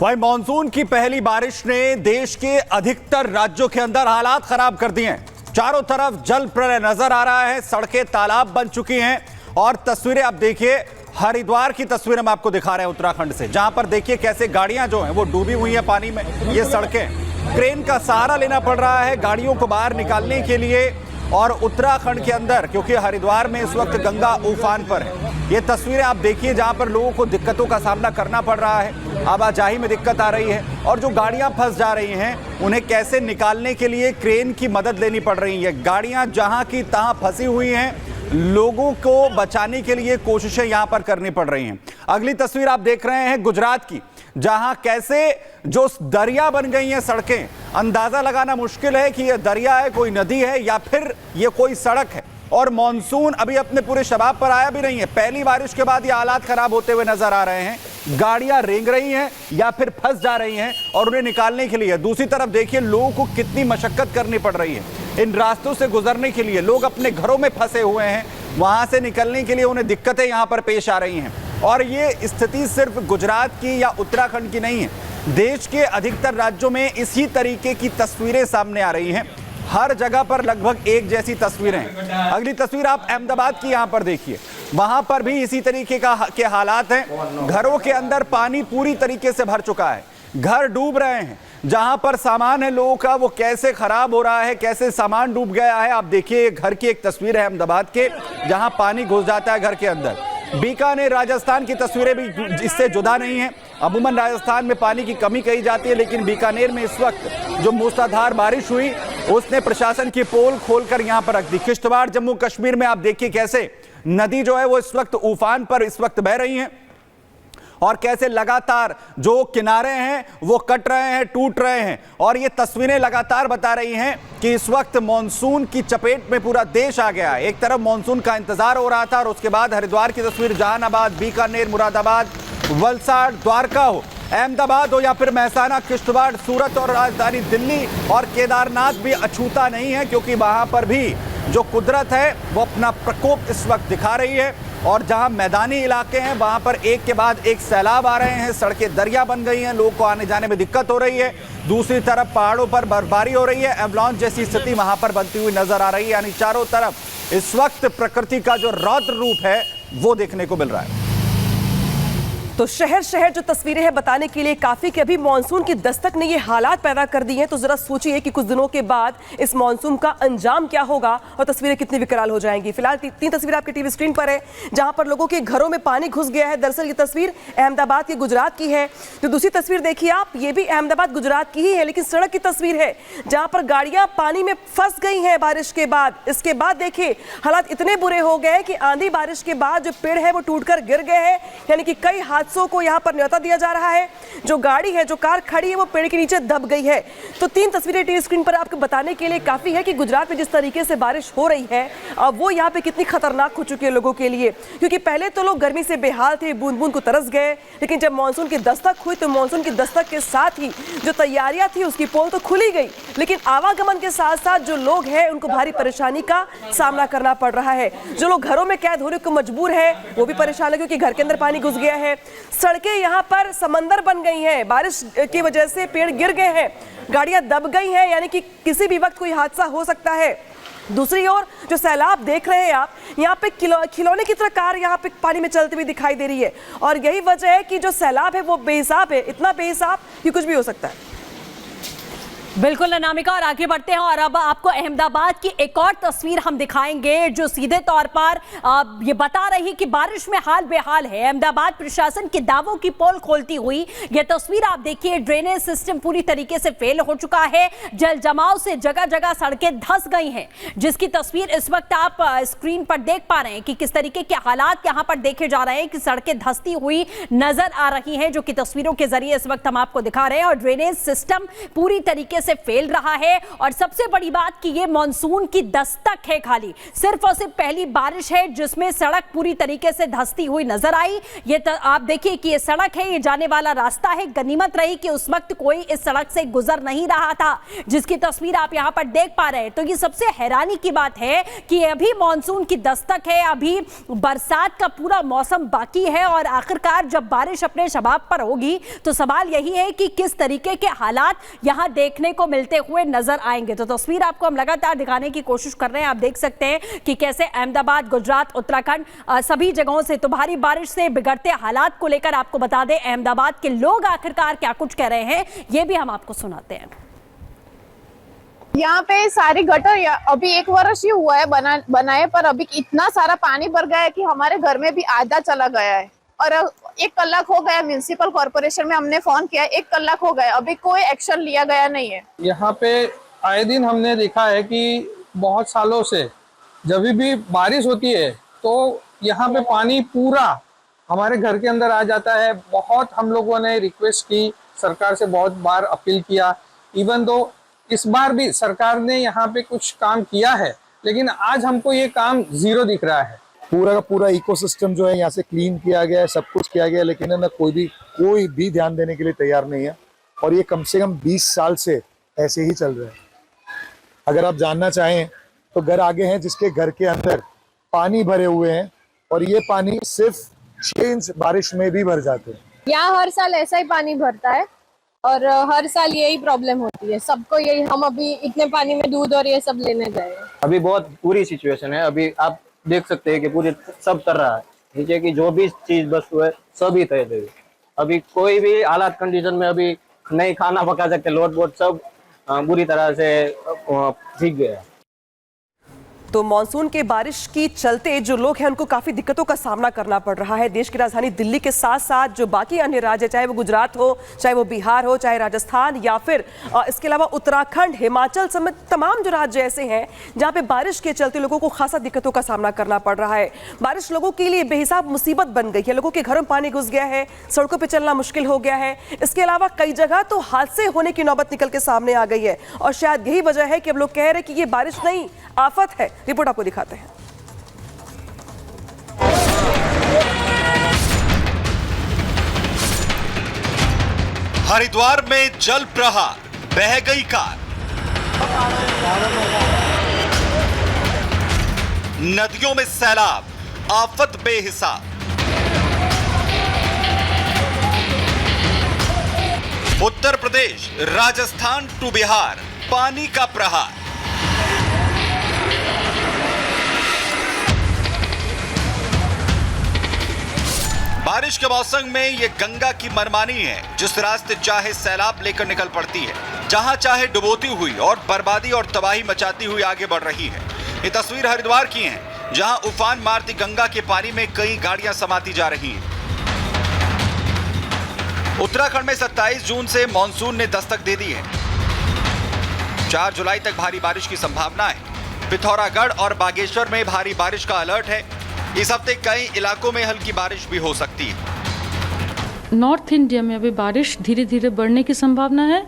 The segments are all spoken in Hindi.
भाई मॉनसून की पहली बारिश ने देश के अधिकतर राज्यों के अंदर हालात खराब कर दिए हैं। चारों तरफ जल प्रलय नजर आ रहा है, सड़कें तालाब बन चुकी हैं और तस्वीरें आप देखिए, हरिद्वार की तस्वीरें हम आपको दिखा रहे हैं उत्तराखंड से, जहां पर देखिए कैसे गाड़ियां जो हैं वो डूबी हुई हैं पानी में। ये सड़कें, क्रेन का सहारा लेना पड़ रहा है गाड़ियों को बाहर निकालने के लिए। और उत्तराखंड के अंदर, क्योंकि हरिद्वार में इस वक्त गंगा उफान पर है, ये तस्वीरें आप देखिए जहां पर लोगों को दिक्कतों का सामना करना पड़ रहा है, आवाजाही में दिक्कत आ रही है और जो गाड़ियां फंस जा रही हैं उन्हें कैसे निकालने के लिए क्रेन की मदद लेनी पड़ रही है। गाड़ियां जहां की तहां फंसी हुई हैं, लोगों को बचाने के लिए कोशिशें यहां पर करनी पड़ रही हैं। अगली तस्वीर आप देख रहे हैं गुजरात की, जहां कैसे जो दरिया बन गई हैं सड़कें, अंदाजा लगाना मुश्किल है कि यह दरिया है, कोई नदी है या फिर यह कोई सड़क है। और मॉनसून अभी अपने पूरे शबाब पर आया भी नहीं है, पहली बारिश के बाद ये हालात खराब होते हुए नजर आ रहे हैं। गाड़ियां रेंग रही हैं या फिर फंस जा रही हैं और उन्हें निकालने के लिए दूसरी तरफ देखिए लोगों को कितनी मशक्कत करनी पड़ रही है। इन रास्तों से गुजरने के लिए लोग अपने घरों में फंसे हुए हैं, वहां से निकलने के लिए उन्हें दिक्कतें यहां पर पेश आ रही हैं। और ये स्थिति सिर्फ गुजरात की या उत्तराखंड की नहीं है, देश के अधिकतर राज्यों में इसी तरीके की तस्वीरें सामने आ रही हैं। हर जगह पर लगभग एक जैसी तस्वीरें हैं। अगली तस्वीर आप अहमदाबाद की यहां पर देखिए, वहां पर भी इसी तरीके के हालात हैं। घरों के अंदर पानी पूरी तरीके से भर चुका है, घर डूब रहे हैं। जहां पर सामान है लोगों का वो कैसे खराब हो रहा है, कैसे सामान डूब गया है। आप देखिए घर की एक तस्वीर है अहमदाबाद के, जहां पानी घुस जाता है घर के अंदर। बीकानेर राजस्थान की तस्वीरें भी इससे जुदा नहीं है। अमूमन राजस्थान में पानी की कमी कही जाती है, लेकिन बीकानेर में इस वक्त जो मूसलाधार बारिश हुई उसने प्रशासन की पोल खोलकर यहां पर रख दी। किश्तवाड़ जम्मू कश्मीर में आप देखिए कैसे नदी जो है वो इस वक्त उफान पर इस वक्त बह रही है और कैसे लगातार जो किनारे हैं वो कट रहे हैं, टूट रहे हैं। और ये तस्वीरें लगातार बता रही हैं कि इस वक्त मॉनसून की चपेट में पूरा देश आ गया है। एक तरफ मॉनसून का इंतजार हो रहा था और उसके बाद हरिद्वार की तस्वीर, जहानाबाद, बीकानेर, मुरादाबाद, वलसाड़, द्वारका हो, अहमदाबाद हो या फिर मेहसाना, किश्तवाड़, सूरत और राजधानी दिल्ली और केदारनाथ भी अछूता नहीं है, क्योंकि वहां पर भी जो कुदरत है वो अपना प्रकोप इस वक्त दिखा रही है। और जहां मैदानी इलाके हैं वहां पर एक के बाद एक सैलाब आ रहे हैं, सड़कें दरिया बन गई हैं, लोगों को आने जाने में दिक्कत हो रही है। दूसरी तरफ पहाड़ों पर बर्फबारी हो रही है, एवलांच जैसी स्थिति वहां पर बनती हुई नजर आ रही है। यानी चारों तरफ इस वक्त प्रकृति का जो रौद्र रूप है वो देखने को मिल रहा है। तो शहर शहर जो तस्वीरें हैं बताने के लिए काफी कि अभी मानसून की दस्तक ने ये हालात पैदा कर दिए हैं। तो जरा सोचिए कि कुछ दिनों के बाद इस मानसून का अंजाम क्या होगा और तस्वीरें कितनी विकराल हो जाएंगी। फिलहाल तीन तस्वीरें आपके टीवी स्क्रीन पर है, जहां पर लोगों के घरों में पानी घुस गया है। दरअसल ये तस्वीर अहमदाबाद की, गुजरात की है। तो दूसरी तस्वीर देखिए आप, ये भी अहमदाबाद गुजरात की ही है, लेकिन सड़क की तस्वीर है जहां पर गाड़ियां पानी में फंस गई हैं बारिश के बाद। इसके बाद देखिए हालात इतने बुरे हो गए कि आंधी बारिश के बाद जो पेड़ है वो टूटकर गिर गए हैं, यानी कि कई हादसों को यहां पर न्योता दिया जा रहा है। जो गाड़ी है, जो कार खड़ी है, वो पेड़ के नीचे दब गई है। तो तीन तस्वीरें टीवी स्क्रीन पर आपको बताने के लिए काफी है कि गुजरात में जिस तरीके से बारिश हो रही है वो यहां पे कितनी खतरनाक हो चुकी है लोगों के लिए। क्योंकि पहले तो लोग गर्मी से बेहाल थे, बूंद बूंद को तरस गए, लेकिन जब मानसून की दस्तक हुई तो मानसून की दस्तक के साथ ही जो तैयारियां थी उसकी पोल तो खुली गई, लेकिन आवागमन के साथ साथ जो लोग हैं उनको भारी परेशानी का सामना करना पड़ रहा है। जो लोग घरों में कैद होने को मजबूर है वो भी परेशान है, क्योंकि घर के अंदर पानी घुस गया है। सड़कें यहाँ पर समंदर बन गई हैं, बारिश की वजह से पेड़ गिर गए हैं, गाड़ियां दब गई हैं, यानी कि किसी भी वक्त कोई हादसा हो सकता है। दूसरी ओर जो सैलाब देख रहे हैं आप, यहाँ पे खिलौने की तरह कार यहाँ पे पानी में चलती हुई दिखाई दे रही है। और यही वजह है कि जो सैलाब है वो बेहिसाब है, इतना बेहिसाब कि कुछ भी हो सकता है। बिल्कुल अनामिका, और आगे बढ़ते हैं और अब आपको अहमदाबाद की एक और तस्वीर हम दिखाएंगे जो सीधे तौर पर ये बता रही कि बारिश में हाल बेहाल है। अहमदाबाद प्रशासन के दावों की पोल खोलती हुई ये तस्वीर आप देखिए, ड्रेनेज सिस्टम पूरी तरीके से फेल हो चुका है, जल जमाव से जगह जगह सड़कें धंस गई हैं, जिसकी तस्वीर इस वक्त आप स्क्रीन पर देख पा रहे हैं कि किस तरीके के हालात यहाँ पर देखे जा रहे हैं कि सड़कें धंसती हुई नजर आ रही हैं, जो कि तस्वीरों के जरिए इस वक्त हम आपको दिखा रहे हैं। और ड्रेनेज सिस्टम पूरी तरीके से फैल रहा है। और सबसे बड़ी बात कि ये मानसून की दस्तक है, खाली सिर्फ और सिर्फ पहली बारिश है जिसमें सड़क पूरी तरीके से धंसती हुई नजर आई। ये आप देखिए कि ये सड़क है, ये जाने वाला रास्ता है। गनीमत रही कि उस वक्त कोई इस सड़क से गुजर नहीं रहा था, जिसकी तस्वीर आप यहां पर देख पा रहे हैं। तो ये सबसे हैरानी की बात है कि अभी मानसून की दस्तक है, अभी बरसात का पूरा मौसम बाकी है और आखिरकार जब बारिश अपने शबाब पर होगी तो सवाल यही है कि किस तरीके के हालात यहां देखने को मिलते हुए नजर आएंगे। तो तस्वीर आपको हम लगातार दिखाने की कोशिश कर रहे हैं। आप देख सकते हैं कि कैसे अहमदाबाद, गुजरात, उत्तराखंड सभी जगहों से तो भारी बारिश से बिगड़ते हालात को लेकर आपको बता दें अहमदाबाद के लोग आखिरकार क्या कुछ कह रहे हैं, ये भी हम आपको सुनाते हैं। यहाँ पे सारी गटर अभी 1 वर्ष ही हुआ है बनाए, पर अभी इतना सारा पानी भर गया है कि हमारे घर में भी आधा चला गया है। और 1 कलाक हो गया, म्युनिसिपल कॉर्पोरेशन में हमने फोन किया, 1 कलाक हो गया, अभी कोई एक्शन लिया गया नहीं है। यहाँ पे आए दिन हमने देखा है कि बहुत सालों से जब भी बारिश होती है तो यहाँ पे पानी पूरा हमारे घर के अंदर आ जाता है। बहुत हम लोगों ने रिक्वेस्ट की, सरकार से बहुत बार अपील किया, इवन दो इस बार भी सरकार ने यहाँ पे कुछ काम किया है, लेकिन आज हमको ये काम जीरो दिख रहा है। पूरा का पूरा इकोसिस्टम जो है यहाँ से क्लीन किया गया है, सब कुछ किया गया है, लेकिन ना कोई भी ध्यान देने के लिए तैयार नहीं है। और ये कम से कम 20 साल से ऐसे ही चल रहा है। अगर आप जानना चाहें तो घर आगे हैं जिसके घर के अंदर पानी भरे हुए हैं और ये पानी सिर्फ 6 इंच बारिश में भी भर जाते हैं। यहाँ हर साल ऐसा ही पानी भरता है और हर साल यही प्रॉब्लम होती है सबको। यही हम अभी इतने पानी में दूध और ये सब लेने गए। अभी बहुत बुरी सिचुएशन है। अभी आप देख सकते हैं कि पूरी सब तर रहा है, नीचे की जो भी चीज वस्तु है सभी तय हुई। अभी कोई भी हालात कंडीशन में अभी नहीं खाना पका सकते, लोट बोट सब बुरी तरह से भीग गया। तो मानसून के बारिश की चलते जो लोग हैं उनको काफ़ी दिक्कतों का सामना करना पड़ रहा है। देश की राजधानी दिल्ली के साथ साथ जो बाकी अन्य राज्य, चाहे वो गुजरात हो, चाहे वो बिहार हो, चाहे राजस्थान या फिर इसके अलावा उत्तराखंड, हिमाचल समेत तमाम जो राज्य ऐसे हैं जहाँ पे बारिश के चलते लोगों को खासा दिक्कतों का सामना करना पड़ रहा है। बारिश लोगों के लिए बेहिसाब मुसीबत बन गई है। लोगों के घरों में पानी घुस गया है, सड़कों पर चलना मुश्किल हो गया है। इसके अलावा कई जगह तो हादसे होने की नौबत निकल के सामने आ गई है और शायद यही वजह है कि अब लोग कह रहे हैं कि ये बारिश नहीं, आफत है। रिपोर्ट आपको दिखाते हैं। हरिद्वार में जल प्रहार, बह गई कार। नदियों में सैलाब, आफत बेहिसाब। उत्तर प्रदेश, राजस्थान टू बिहार, पानी का प्रहार। बारिश के मौसम में ये गंगा की मनमानी है, जिस रास्ते चाहे सैलाब लेकर निकल पड़ती है, जहां चाहे डुबोती हुई और बर्बादी और तबाही मचाती हुई आगे बढ़ रही है। ये तस्वीर हरिद्वार की है, जहां उफान मारती गंगा के पानी में कई गाड़ियां समाती जा रही हैं। उत्तराखंड में 27 जून से मानसून ने दस्तक दे दी है। 4 जुलाई तक भारी बारिश की संभावना है। पिथौरागढ़ और बागेश्वर में भारी बारिश का अलर्ट है। इस हफ्ते कई इलाकों में हल्की बारिश भी हो सकती है। नॉर्थ इंडिया में अभी बारिश धीरे धीरे बढ़ने की संभावना है।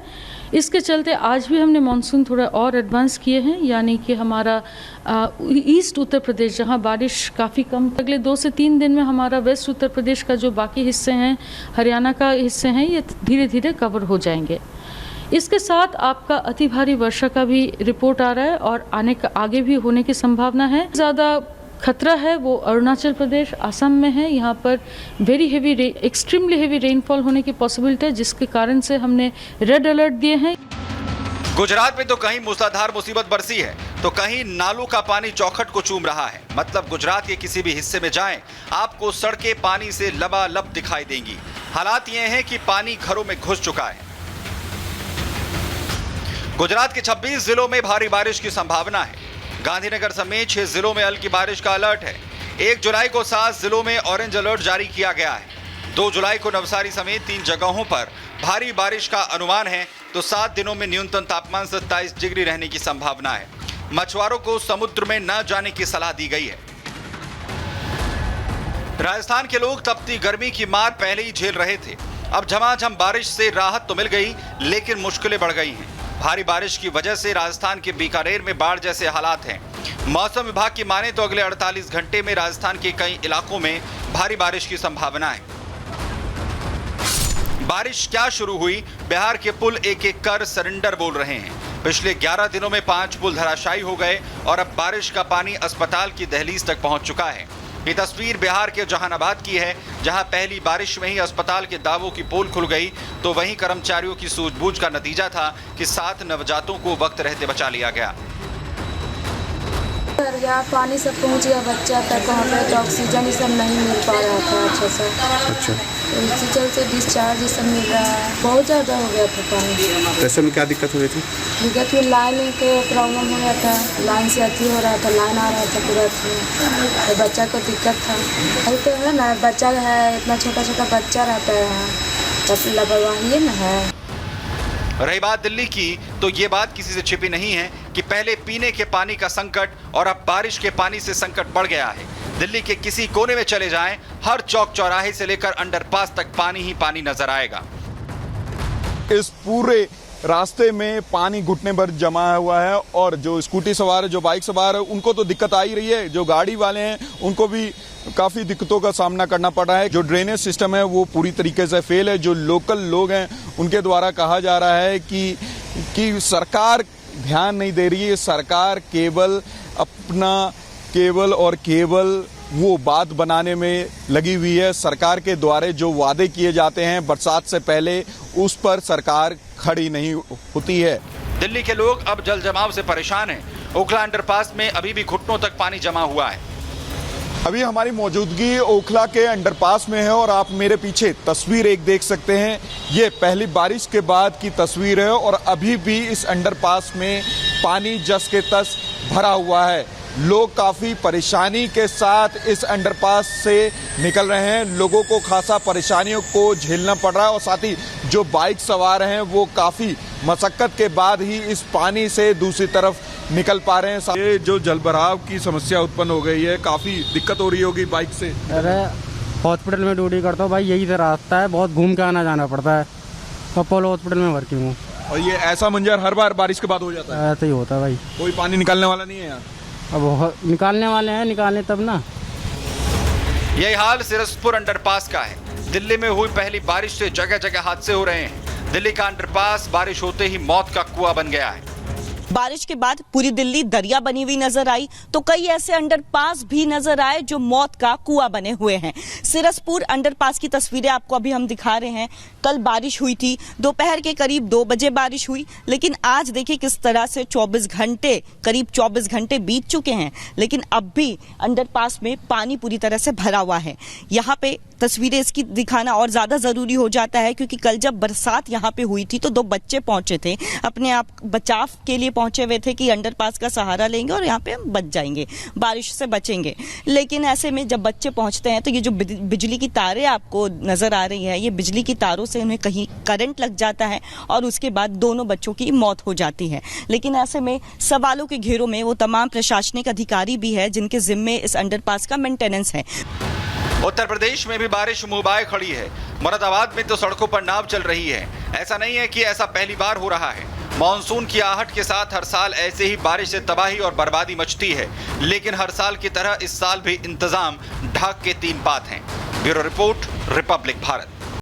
इसके चलते आज भी हमने मानसून थोड़ा और एडवांस किए हैं, यानी कि हमारा ईस्ट उत्तर प्रदेश जहां बारिश काफ़ी कम, अगले 2 से 3 दिन में हमारा वेस्ट उत्तर प्रदेश का जो बाकी हिस्से हैं, हरियाणा का हिस्से हैं, ये धीरे धीरे कवर हो जाएंगे। इसके साथ आपका अति भारी वर्षा का भी रिपोर्ट आ रहा है और आगे भी होने की संभावना है। ज़्यादा खतरा है वो अरुणाचल प्रदेश, असम में है। यहाँ पर एक्सट्रीमली हेवी रेनफॉल होने की पॉसिबिलिटी है, जिसके कारण से हमने रेड अलर्ट दिए हैं। गुजरात में तो कहीं मूसलाधार मुसीबत बरसी है, तो कहीं नालों का पानी चौखट को चूम रहा है। मतलब गुजरात के किसी भी हिस्से में जाएं, आपको सड़कें पानी से लबालब दिखाई देंगी। हालात ये हैं कि पानी घरों में घुस चुका है। गुजरात के 26 जिलों में भारी बारिश की संभावना है। गांधीनगर समेत 6 जिलों में हल्की बारिश का अलर्ट है। 1 जुलाई को 7 जिलों में ऑरेंज अलर्ट जारी किया गया है। 2 जुलाई को नवसारी समेत 3 जगहों पर भारी बारिश का अनुमान है। तो 7 दिनों में न्यूनतम तापमान 27 डिग्री रहने की संभावना है। मछुआरों को समुद्र में न जाने की सलाह दी गई है। राजस्थान के लोग तपती गर्मी की मार पहले ही झेल रहे थे। अब झमाझम बारिश से राहत तो मिल गई, लेकिन मुश्किलें बढ़ गई हैं। भारी बारिश की वजह से राजस्थान के बीकानेर में बाढ़ जैसे हालात हैं। मौसम विभाग की माने तो अगले 48 घंटे में राजस्थान के कई इलाकों में भारी बारिश की संभावना है। बारिश क्या शुरू हुई, बिहार के पुल एक एक कर सरेंडर बोल रहे हैं। पिछले 11 दिनों में 5 पुल धराशायी हो गए और अब बारिश का पानी अस्पताल की दहलीज तक पहुंच चुका है। ये तस्वीर बिहार के जहानाबाद की है, जहां पहली बारिश में ही अस्पताल के दावों की पोल खुल गई, तो वहीं कर्मचारियों की सूझबूझ का नतीजा था कि 7 नवजातों को वक्त रहते बचा लिया गया। पानी सब पहुंच गया बच्चा तक, वहाँ पे तो ऑक्सीजन ही सब नहीं मिल पा रहा था अच्छा से। अच्छा, इसी चलते डिस्चार्ज ही सब मिल रहा है। बहुत ज़्यादा हो गया था पानी। ऐसे में क्या दिक्कत हो रही थी? दिक्कत में लाइन के प्रॉब्लम हो गया था, लाइन से अति हो रहा था, लाइन आ रहा था पूरा तो बच्चा को दिक्कत था। अभी तो है ना, बच्चा है, इतना छोटा छोटा बच्चा रहता है, तब लापरवाही ना है। रही बात दिल्ली की, तो ये बात किसी से छिपी नहीं है कि पहले पीने के पानी का संकट और अब बारिश के पानी से संकट बढ़ गया है। दिल्ली के किसी कोने में चले जाएं, हर चौक चौराहे से लेकर अंडरपास तक पानी ही पानी नजर आएगा। इस पूरे रास्ते में पानी घुटने भर जमा हुआ है और जो स्कूटी सवार है, जो बाइक सवार है, उनको तो दिक्कत आ ही रही है। जो गाड़ी वाले हैं उनको भी काफ़ी दिक्कतों का सामना करना पड़ रहा है। जो ड्रेनेज सिस्टम है वो पूरी तरीके से फेल है। जो लोकल लोग हैं उनके द्वारा कहा जा रहा है कि सरकार ध्यान नहीं दे रही है। सरकार केवल वो बात बनाने में लगी हुई है। सरकार के द्वारा जो वादे किए जाते हैं बरसात से पहले, उस पर सरकार खड़ी नहीं होती है। दिल्ली के लोग अब जल जमाव से परेशान हैं। ओखला अंडरपास में अभी भी घुटनों तक पानी जमा हुआ है। अभी हमारी मौजूदगी ओखला के अंडरपास में है और आप मेरे पीछे तस्वीर एक देख सकते हैं। ये पहली बारिश के बाद की तस्वीर है और अभी भी इस अंडरपास में पानी जस के तस भरा हुआ है। लोग काफ़ी परेशानी के साथ इस अंडरपास से निकल रहे हैं। लोगों को खासा परेशानियों को झेलना पड़ रहा है और साथ ही जो बाइक सवार हैं वो काफ़ी मशक्कत के बाद ही इस पानी से दूसरी तरफ निकल पा रहे हैं। ये जो जलभराव की समस्या उत्पन्न हो गई है, काफ़ी दिक्कत हो रही होगी बाइक से। अरे हॉस्पिटल में ड्यूटी करता हूँ भाई, यही तो रास्ता है, बहुत घूम के आना जाना पड़ता है। अपोलो हॉस्पिटल में वर्किंग हूँ। और ये ऐसा मंजर हर बार बारिश के बाद हो जाता है? ऐसा ही होता है भाई। कोई पानी निकालने वाला नहीं है यहाँ? अब निकालने वाले हैं, निकालने तब ना। यही हाल सिरसपुर अंडरपास का है। दिल्ली में हुई पहली बारिश से जगह जगह हादसे हो रहे हैं। दिल्ली का अंडरपास बारिश होते ही मौत का कुआं बन गया है। बारिश के बाद पूरी दिल्ली दरिया बनी हुई नजर आई तो कई ऐसे अंडरपास भी नजर आए जो मौत का कुआं बने हुए हैं। सिरसपुर अंडरपास की तस्वीरें आपको अभी हम दिखा रहे हैं। कल बारिश हुई थी, दोपहर के करीब 2 बजे बारिश हुई, लेकिन आज देखिए किस तरह से करीब 24 घंटे बीत चुके हैं, लेकिन अब भी अंडरपास में पानी पूरी तरह से भरा हुआ है। यहाँ पे तस्वीरें इसकी दिखाना और ज्यादा जरूरी हो जाता है क्योंकि कल जब बरसात यहाँ पे हुई थी तो 2 बच्चे पहुंचे थे, अपने आप बचाव के लिए पहुंचे हुए थे कि अंडरपास का सहारा लेंगे और यहाँ पे हम बच जाएंगे, बारिश से बचेंगे। लेकिन ऐसे में जब बच्चे पहुंचते हैं तो ये जो बिजली की तारें आपको नजर आ रही है, ये बिजली की तारों से उन्हें कहीं करंट लग जाता है और उसके बाद दोनों बच्चों की मौत हो जाती है। लेकिन ऐसे में सवालों के घेरों में वो तमाम प्रशासनिक अधिकारी भी है जिनके जिम्मे इस अंडरपास का मेंटेनेंस है। उत्तर प्रदेश में भी बारिश मुंह बाए खड़ी है। मुरादाबाद में तो सड़कों पर नाव चल रही है। ऐसा नहीं है कि ऐसा पहली बार हो रहा है। मॉनसून की आहट के साथ हर साल ऐसे ही बारिश से तबाही और बर्बादी मचती है, लेकिन हर साल की तरह इस साल भी इंतजाम ढाक के 3 बात हैं। Bureau report, Republic Bharat.